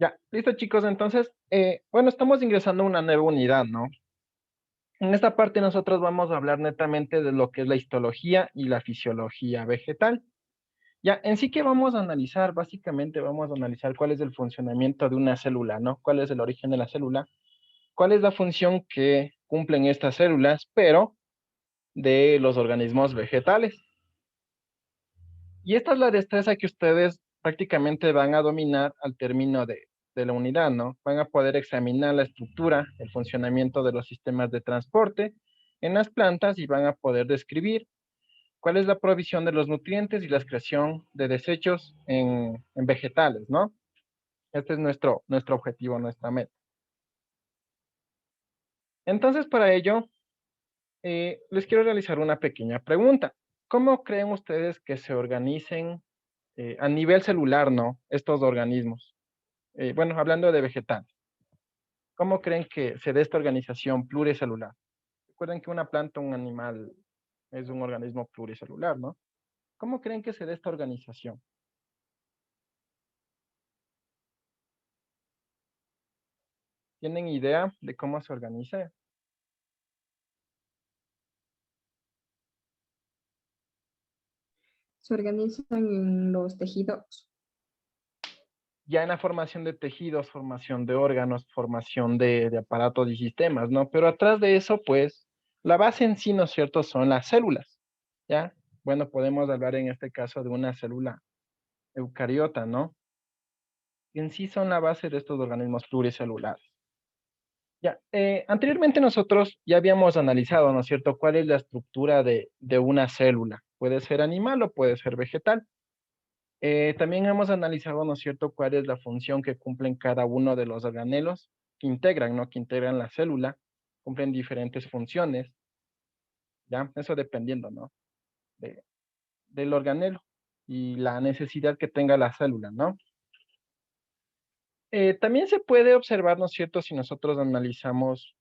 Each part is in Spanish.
Ya, listo chicos, entonces, bueno, estamos ingresando a una nueva unidad, ¿no? En esta parte nosotros vamos a hablar netamente de lo que es la histología y la fisiología vegetal. Ya, en sí que vamos a analizar, básicamente vamos a analizar cuál es el funcionamiento de una célula, ¿no? Cuál es el origen de la célula, cuál es la función que cumplen estas células, pero de los organismos vegetales. Y esta es la destreza que ustedes prácticamente van a dominar al término de la unidad, ¿no? Van a poder examinar la estructura, el funcionamiento de los sistemas de transporte en las plantas y van a poder describir cuál es la provisión de los nutrientes y la excreción de desechos en vegetales, ¿no? Este es nuestro objetivo, nuestra meta. Entonces, para ello, les quiero realizar una pequeña pregunta. ¿Cómo creen ustedes que se organicen a nivel celular, ¿no? Estos organismos. Bueno, hablando de vegetales. ¿Cómo creen que se dé esta organización pluricelular? Recuerden que una planta, un animal, es un organismo pluricelular, ¿no? ¿Cómo creen que se dé esta organización? ¿Tienen idea de cómo se organiza? Se organizan en los tejidos. Ya en la formación de tejidos, formación de órganos, formación de aparatos y sistemas, ¿no? Pero atrás de eso, pues, la base en sí, ¿no es cierto?, son las células, ¿ya? Bueno, podemos hablar en este caso de una célula eucariota, ¿no? En sí son la base de estos organismos pluricelulares. Ya, anteriormente nosotros ya habíamos analizado, ¿no es cierto?, cuál es la estructura de una célula. Puede ser animal o puede ser vegetal. También hemos analizado, ¿no es cierto?, cuál es la función que cumplen cada uno de los organelos que integran, ¿no?, que integran la célula, cumplen diferentes funciones, ¿ya? Eso dependiendo, ¿no?, de- del organelo y la necesidad que tenga la célula, ¿no? También se puede observar, ¿no es cierto?, si nosotros analizamos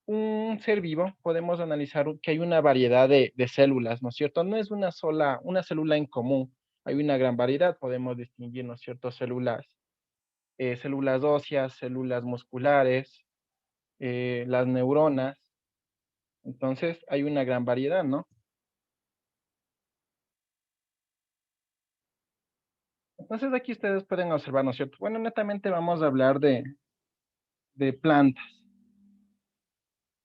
un ser vivo, podemos analizar que hay una variedad de células, ¿no es cierto? No es una célula en común, hay una gran variedad, podemos distinguir, ¿no es cierto?, células óseas, células musculares, las neuronas, entonces hay una gran variedad, ¿no? Entonces aquí ustedes pueden observar, ¿no es cierto? Bueno, netamente vamos a hablar de plantas.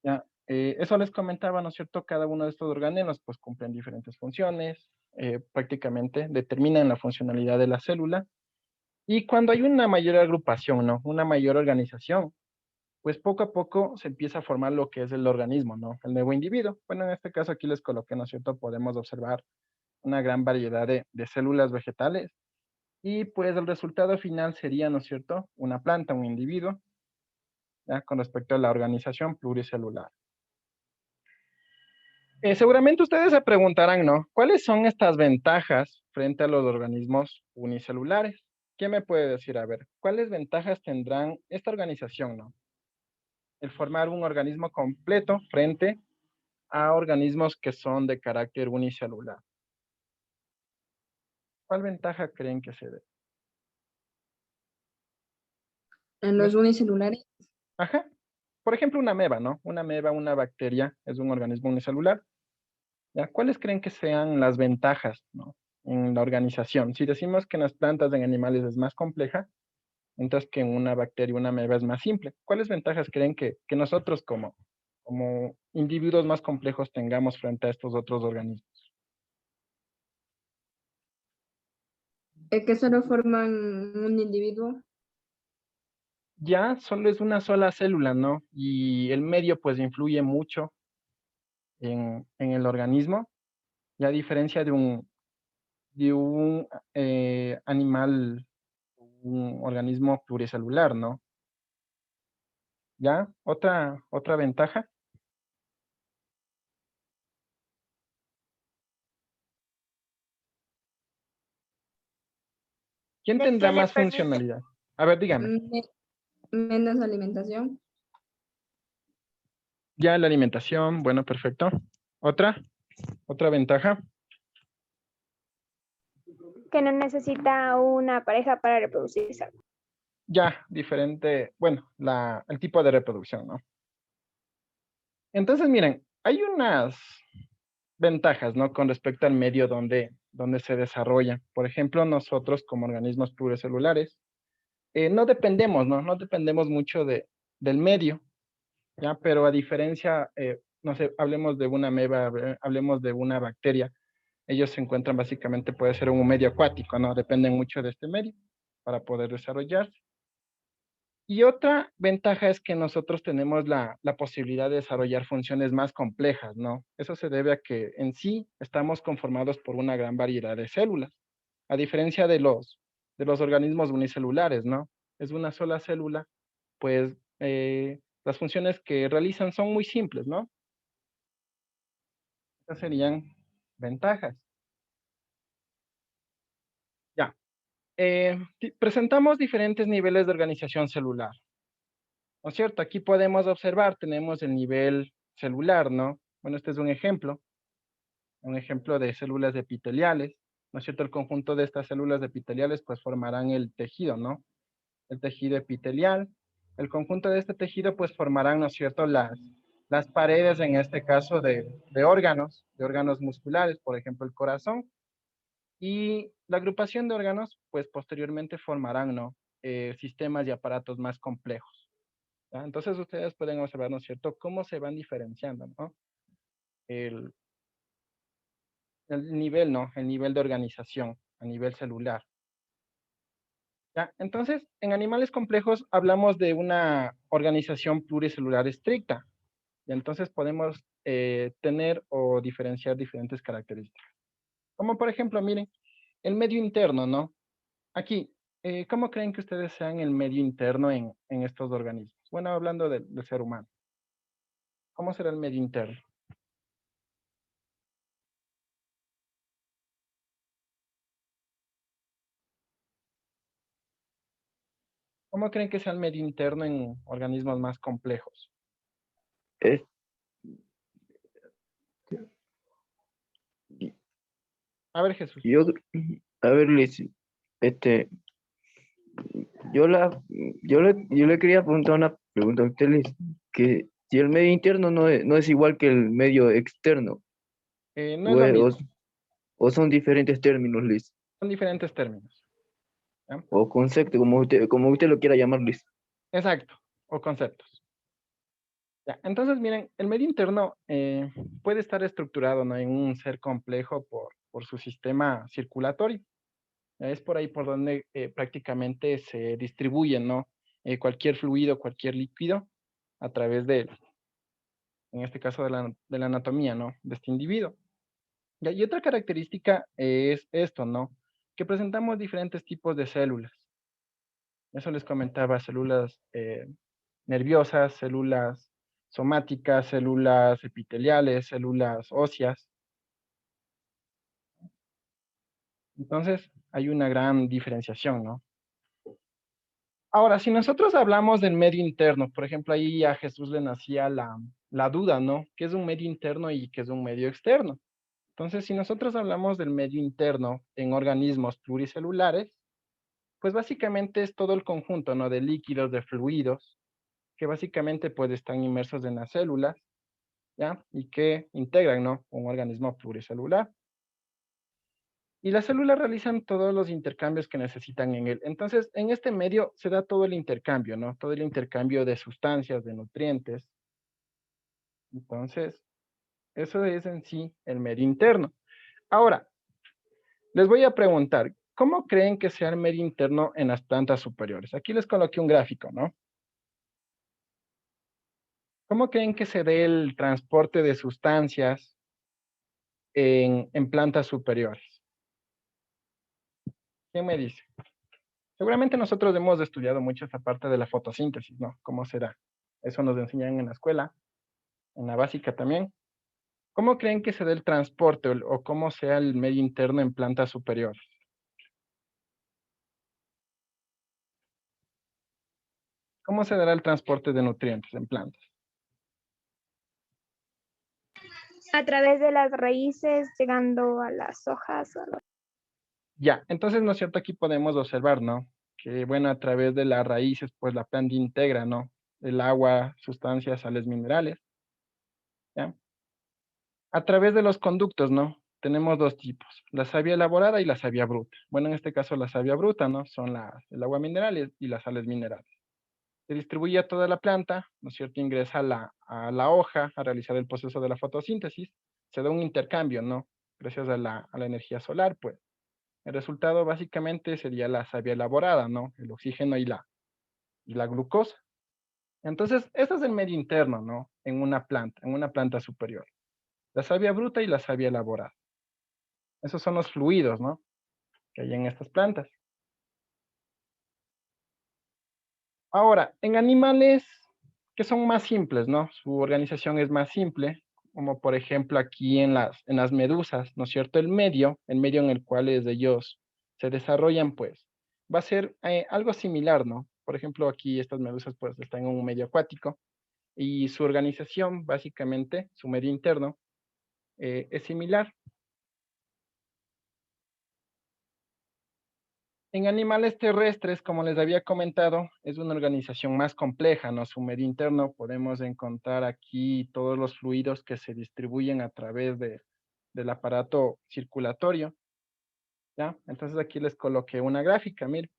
Ya, eso les comentaba, ¿no es cierto? Cada uno de estos organelos pues cumplen diferentes funciones, prácticamente determinan la funcionalidad de la célula y cuando hay una mayor agrupación, ¿no? Una mayor organización, pues poco a poco se empieza a formar lo que es el organismo, ¿no? El nuevo individuo. Bueno, en este caso aquí les coloqué, ¿no es cierto? Podemos observar una gran variedad de células vegetales y pues el resultado final sería, ¿no es cierto? Una planta, un individuo, ¿ya? Con respecto a la organización pluricelular. Seguramente ustedes se preguntarán, ¿no? ¿Cuáles son estas ventajas frente a los organismos unicelulares? ¿Quién me puede decir? A ver, ¿cuáles ventajas tendrán esta organización, no? El formar un organismo completo frente a organismos que son de carácter unicelular. ¿Cuál ventaja creen que se dé? En Les- los unicelulares, Ajá. Por ejemplo, una ameba, ¿no? Una ameba, una bacteria, es un organismo unicelular. ¿Ya? ¿Cuáles creen que sean las ventajas, ¿no?, en la organización? Si decimos que en las plantas, en animales es más compleja, mientras que en una bacteria, una ameba es más simple. ¿Cuáles ventajas creen que nosotros como individuos más complejos tengamos frente a estos otros organismos? que solo forman un individuo. Ya solo es una sola célula, ¿no? Y el medio pues influye mucho en el organismo, y a diferencia de un animal, un organismo pluricelular, ¿no? ¿Ya? Otra ventaja. ¿Quién De tendrá que le más permite, funcionalidad? A ver, dígame. me- Menos alimentación. Ya la alimentación, bueno, perfecto. Otra ventaja. que no necesita una pareja para reproducirse. ya diferente, bueno, el tipo de reproducción, ¿no? Entonces, miren, hay unas ventajas, ¿no? Con respecto al medio donde se desarrolla. Por ejemplo, nosotros como organismos pluricelulares, no dependemos, ¿no? No dependemos mucho del medio, ¿ya? Pero a diferencia, no sé, hablemos de una ameba, hablemos de una bacteria, ellos se encuentran básicamente, puede ser un medio acuático, ¿no? Dependen mucho de este medio para poder desarrollarse. Y otra ventaja es que nosotros tenemos la posibilidad de desarrollar funciones más complejas, ¿no? Eso se debe a que en sí estamos conformados por una gran variedad de células, a diferencia de los organismos unicelulares, ¿no? Es una sola célula, pues las funciones que realizan son muy simples, ¿no? Estas serían ventajas. Ya. Presentamos diferentes niveles de organización celular. ¿No es cierto? Aquí podemos observar, tenemos el nivel celular, ¿no? Bueno, este es un ejemplo de células epiteliales, ¿no es cierto? El conjunto de estas células epiteliales pues formarán el tejido, ¿no? El tejido epitelial. El conjunto de este tejido pues formarán, ¿no es cierto? Las paredes, en este caso, de órganos musculares, por ejemplo, el corazón. Y la agrupación de órganos pues posteriormente formarán, ¿no? Sistemas y aparatos más complejos. ¿Ya? Entonces ustedes pueden observar, ¿no es cierto?, cómo se van diferenciando, ¿no? El, el nivel, ¿no? El nivel de organización a nivel celular. ¿Ya? Entonces, en animales complejos hablamos de una organización pluricelular estricta. Y entonces podemos tener o diferenciar diferentes características. Como por ejemplo, miren, el medio interno, ¿no? Aquí, ¿cómo creen que ustedes sean el medio interno en estos organismos? Bueno, hablando del ser humano. ¿Cómo será el medio interno? ¿Cómo creen que sea el medio interno en organismos más complejos? Es- A ver, Jesús. yo, a ver, Liz, este, yo le quería preguntar una pregunta a usted, Liz, que si el medio interno no es igual que el medio externo, No es o, lo es- o mismo, s- o son diferentes términos, Liz, son diferentes términos. ¿Ya? o conceptos, como usted lo quiera llamar, Liz. Exacto, o conceptos. ¿Ya? Entonces, miren, el medio interno puede estar estructurado, ¿no?, en un ser complejo por su sistema circulatorio. Es por ahí por donde prácticamente se distribuye, ¿no? Cualquier fluido, cualquier líquido a través en este caso, de la anatomía, ¿no? De este individuo. Ya, y otra característica es esto, ¿no? Que presentamos diferentes tipos de células. Eso les comentaba, células nerviosas, células somáticas, células epiteliales, células óseas. Entonces, hay una gran diferenciación, ¿no? Ahora, si nosotros hablamos del medio interno, por ejemplo, ahí a Jesús le nacía la duda, ¿no? ¿Qué es un medio interno y qué es un medio externo? Entonces, si nosotros hablamos del medio interno en organismos pluricelulares, pues básicamente es todo el conjunto, ¿no? De líquidos, de fluidos, que básicamente pues están inmersos en las células, ¿ya? Y que integran, ¿no?, un organismo pluricelular. Y las células realizan todos los intercambios que necesitan en él. Entonces, en este medio se da todo el intercambio, ¿no? Todo el intercambio de sustancias, de nutrientes. Entonces, eso es en sí el medio interno. Ahora, les voy a preguntar, ¿cómo creen que sea el medio interno en las plantas superiores? Aquí les coloqué un gráfico, ¿no? ¿Cómo creen que se dé el transporte de sustancias en plantas superiores? ¿Quién me dice? Seguramente nosotros hemos estudiado mucho esa parte de la fotosíntesis, ¿no? ¿Cómo será? Eso nos enseñan en la escuela, en la básica también. ¿Cómo creen que se dé el transporte o cómo sea el medio interno en plantas superiores? ¿Cómo se dará el transporte de nutrientes en plantas? A través de las raíces, llegando a las hojas. Ya, entonces, ¿no es cierto? Aquí podemos observar, ¿no? que, bueno, a través de las raíces, pues la planta integra, ¿no? El agua, sustancias, sales minerales, ¿ya? A través de los conductos, ¿no? Tenemos dos tipos, la savia elaborada y la savia bruta. Bueno, en este caso la savia bruta, ¿no? Son el agua mineral y las sales minerales. Se distribuye a toda la planta, ¿no es cierto? Ingresa a la hoja a realizar el proceso de la fotosíntesis. Se da un intercambio, ¿no? Gracias a la energía solar, pues. El resultado básicamente sería la savia elaborada, ¿no? El oxígeno y la glucosa. Entonces, este es el medio interno, ¿no? En una planta superior. La savia bruta y la savia elaborada. Esos son los fluidos, ¿no? Que hay en estas plantas. Ahora, en animales que son más simples, ¿no? Su organización es más simple, como por ejemplo aquí en las medusas, ¿no es cierto? El medio en el cual ellos se desarrollan, pues, va a ser algo similar, ¿no? Por ejemplo, aquí estas medusas, pues, están en un medio acuático y su organización, básicamente, su medio interno, es similar. En animales terrestres, como les había comentado, es una organización más compleja, ¿no? Su medio interno podemos encontrar aquí todos los fluidos que se distribuyen a través del aparato circulatorio, ¿ya? Entonces aquí les coloqué una gráfica, miren.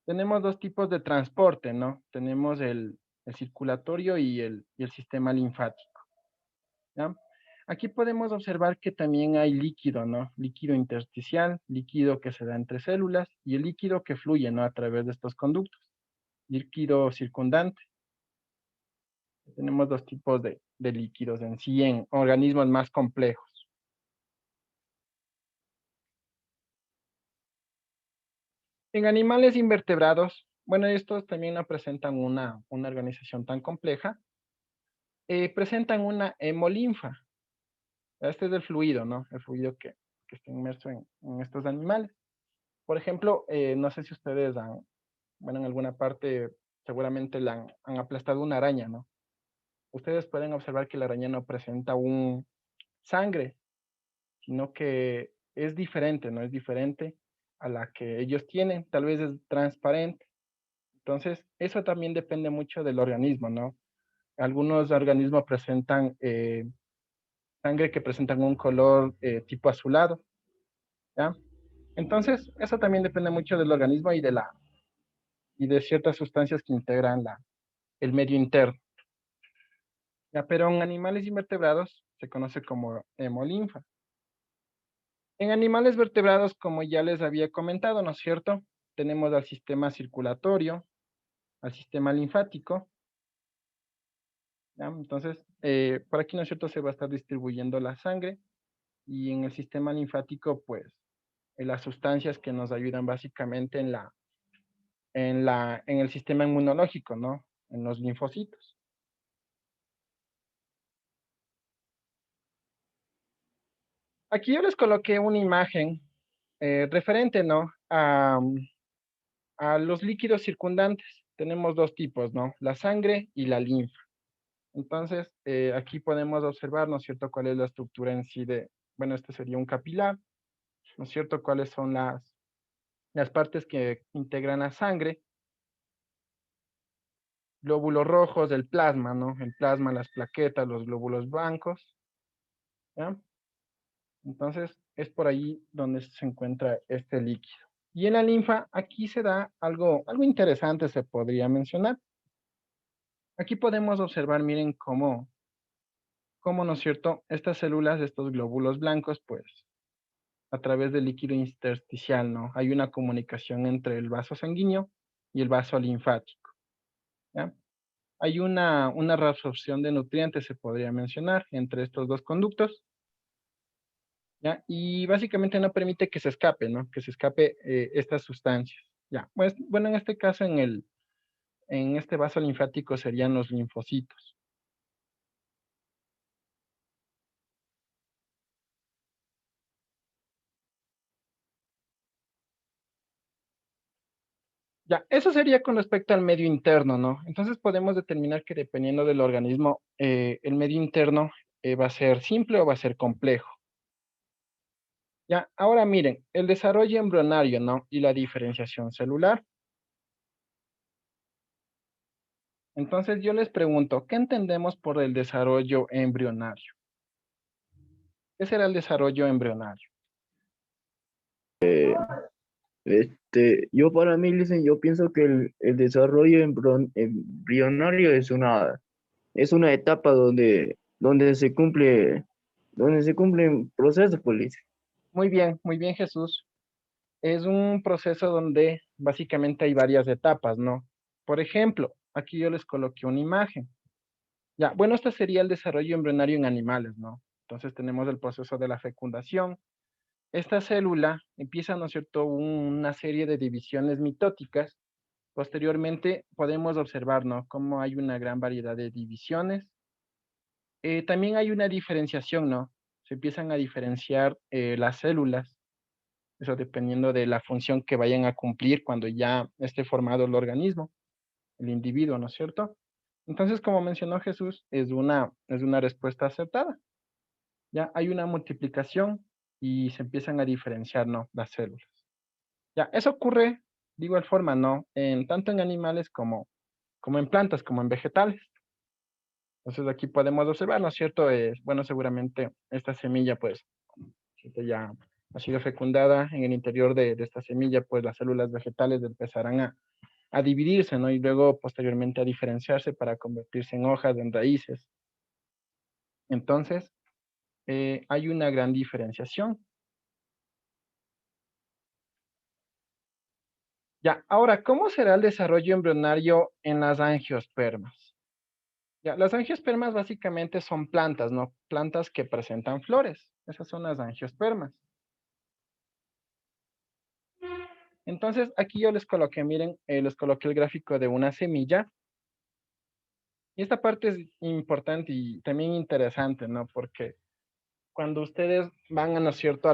Tenemos dos tipos de transporte, ¿no? Tenemos el circulatorio y el sistema linfático, ¿ya? Aquí podemos observar que también hay líquido, ¿no? Líquido intersticial, líquido que se da entre células y el líquido que fluye, ¿no? A través de estos conductos. Líquido circundante. Tenemos dos tipos de líquidos en sí en organismos más complejos. En animales invertebrados, bueno, estos también no presentan una organización tan compleja, presentan una hemolinfa. Este es el fluido, ¿no? El fluido que está inmerso en estos animales. Por ejemplo, no sé si ustedes bueno, en alguna parte seguramente han aplastado una araña, ¿no? Ustedes pueden observar que la araña no presenta un sangre, sino que es diferente, ¿no? Es diferente a la que ellos tienen, tal vez es transparente. Entonces, eso también depende mucho del organismo, ¿no? Algunos organismos presentan sangre que presentan un color tipo azulado, ¿ya? Entonces, eso también depende mucho del organismo y de ciertas sustancias que integran el medio interno. ¿Ya? Pero en animales invertebrados se conoce como hemolinfa. En animales vertebrados, como ya les había comentado, ¿no es cierto? Tenemos al sistema circulatorio, al sistema linfático, ¿ya? Entonces, por aquí, ¿no es cierto? Se va a estar distribuyendo la sangre y en el sistema linfático, pues, las sustancias que nos ayudan básicamente en el sistema inmunológico, ¿no? En los linfocitos. Aquí yo les coloqué una imagen referente, ¿no? A los líquidos circundantes. Tenemos dos tipos, ¿no? La sangre y la linfa. Entonces, aquí podemos observar, ¿no es cierto?, cuál es la estructura en sí bueno, este sería un capilar, ¿no es cierto?, cuáles son las partes que integran la sangre, glóbulos rojos del plasma, ¿no? El plasma, las plaquetas, los glóbulos blancos, ¿ya? Entonces, es por ahí donde se encuentra este líquido. Y en la linfa, aquí se da algo interesante, se podría mencionar. Aquí podemos observar, miren cómo, ¿no es cierto?, estas células, estos glóbulos blancos, pues, a través del líquido intersticial, ¿no? Hay una comunicación entre el vaso sanguíneo y el vaso linfático, ¿ya? Hay una reabsorción de nutrientes, se podría mencionar, entre estos dos conductos, ¿ya? Y básicamente no permite que se escape, ¿no? Que se escape estas sustancias, ¿ya? Pues, bueno, en este caso, en este vaso linfático serían los linfocitos. Ya, eso sería con respecto al medio interno, ¿no? Entonces podemos determinar que dependiendo del organismo, el medio interno va a ser simple o va a ser complejo. Ya, ahora miren, el desarrollo embrionario, ¿no? Y la diferenciación celular. Entonces yo les pregunto, ¿qué entendemos por el desarrollo embrionario? ¿Qué será el desarrollo embrionario? Yo para mí, dicen, yo pienso que el desarrollo embrionario es una etapa donde se cumplen procesos, pues, dicen. Muy bien, Jesús. Es un proceso donde básicamente hay varias etapas, ¿no? Por ejemplo, aquí yo les coloqué una imagen. Ya, bueno, este sería el desarrollo embrionario en animales, ¿no? Entonces tenemos el proceso de la fecundación. Esta célula empieza, ¿no es cierto?, una serie de divisiones mitóticas. Posteriormente podemos observar, ¿no?, cómo hay una gran variedad de divisiones. También hay una diferenciación, ¿no? Se empiezan a diferenciar las células, eso dependiendo de la función que vayan a cumplir cuando ya esté formado el organismo, el individuo, ¿no es cierto? Entonces, como mencionó Jesús, es una respuesta acertada. Ya hay una multiplicación y se empiezan a diferenciar, ¿no?, las células. Ya, eso ocurre de igual forma, ¿no? Tanto en animales como en plantas, como en vegetales. Entonces aquí podemos observar, ¿no es cierto? Bueno, seguramente esta semilla, pues, ya ha sido fecundada en el interior de esta semilla, pues las células vegetales empezarán a dividirse, ¿no? Y luego posteriormente a diferenciarse para convertirse en hojas, en raíces. Entonces, hay una gran diferenciación. Ya, ahora, ¿cómo será el desarrollo embrionario en las angiospermas? Ya, las angiospermas básicamente son plantas, ¿no? Plantas que presentan flores. Esas son las angiospermas. Entonces, aquí yo les coloqué, miren, les coloqué el gráfico de una semilla. Y esta parte es importante y también interesante, ¿no? Porque cuando ustedes van, ¿no es cierto?,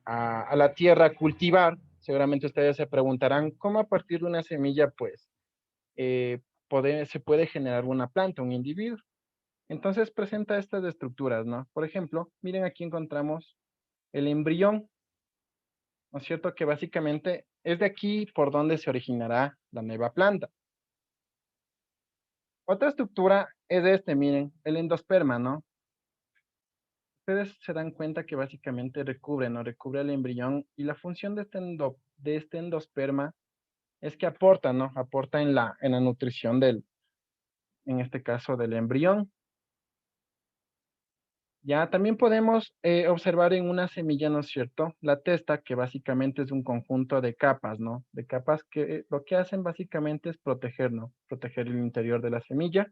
a la tierra a cultivar, seguramente ustedes se preguntarán, ¿cómo a partir de una semilla, pues, se puede generar una planta, un individuo? Entonces presenta estas estructuras, ¿no? Por ejemplo, miren, aquí encontramos el embrión, ¿no es cierto? Que básicamente es de aquí por donde se originará la nueva planta. Otra estructura es miren, el endosperma, ¿no? Ustedes se dan cuenta que básicamente recubre, ¿no? Recubre el embrión y la función de este endosperma es que aporta, ¿no? Aporta en la nutrición en este caso, del embrión. Ya también podemos observar en una semilla, ¿no es cierto? La testa, que básicamente es un conjunto de capas, ¿no? De capas que lo que hacen básicamente es proteger, ¿no? Proteger el interior de la semilla.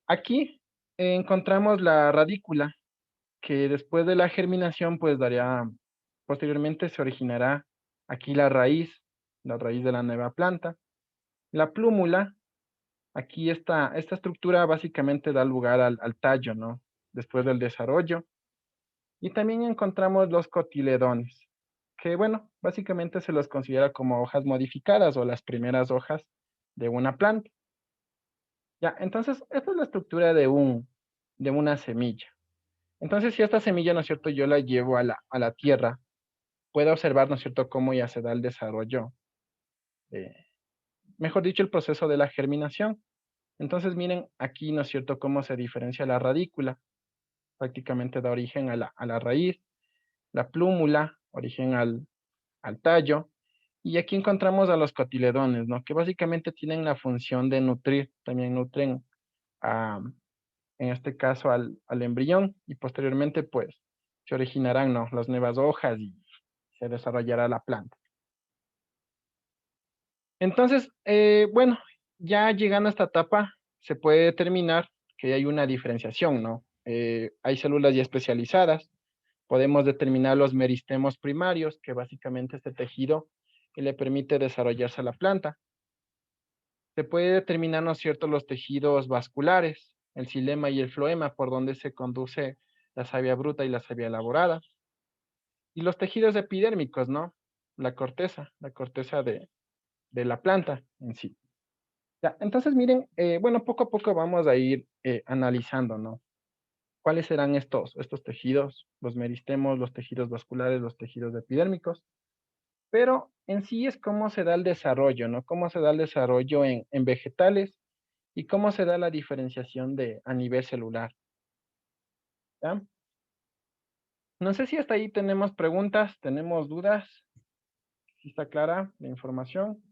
Aquí encontramos la radícula, que después de la germinación, pues posteriormente se originará aquí la raíz de la nueva planta. La plúmula, aquí esta estructura básicamente da lugar al tallo, ¿no? Después del desarrollo. Y también encontramos los cotiledones, que bueno, básicamente se los considera como hojas modificadas o las primeras hojas de una planta. Ya, entonces, esta es la estructura de una semilla. Entonces, si esta semilla, ¿no es cierto?, yo la llevo a la tierra, puedo observar, ¿no es cierto?, cómo ya se da el desarrollo, eh, mejor dicho, el proceso de la germinación. Entonces, miren aquí, ¿no es cierto?, cómo se diferencia la radícula. Prácticamente da origen a la raíz, la plúmula, origen al tallo. Y aquí encontramos a los cotiledones, ¿no? Que básicamente tienen la función de nutrir, también nutren a, en este caso al embrión y posteriormente pues se originarán, ¿no?, las nuevas hojas y se desarrollará la planta. Entonces, bueno, ya llegando a esta etapa se puede determinar que hay una diferenciación, ¿no? Hay células ya especializadas, podemos determinar los meristemos primarios, que básicamente este tejido que le permite desarrollarse a la planta. Se puede determinar, ¿no es cierto?, los tejidos vasculares, el xilema y el floema, por donde se conduce la savia bruta y la savia elaborada. Y los tejidos epidérmicos, ¿no? La corteza de la planta en sí. Ya, entonces miren, bueno, poco a poco vamos a ir analizando, ¿no? ¿Cuáles serán estos tejidos? Los meristemos, los tejidos vasculares, los tejidos epidérmicos. Pero en sí es cómo se da el desarrollo, ¿no? Cómo se da el desarrollo en vegetales y cómo se da la diferenciación a nivel celular. ¿Ya? No sé si hasta ahí tenemos preguntas, tenemos dudas. ¿Sí está clara la información?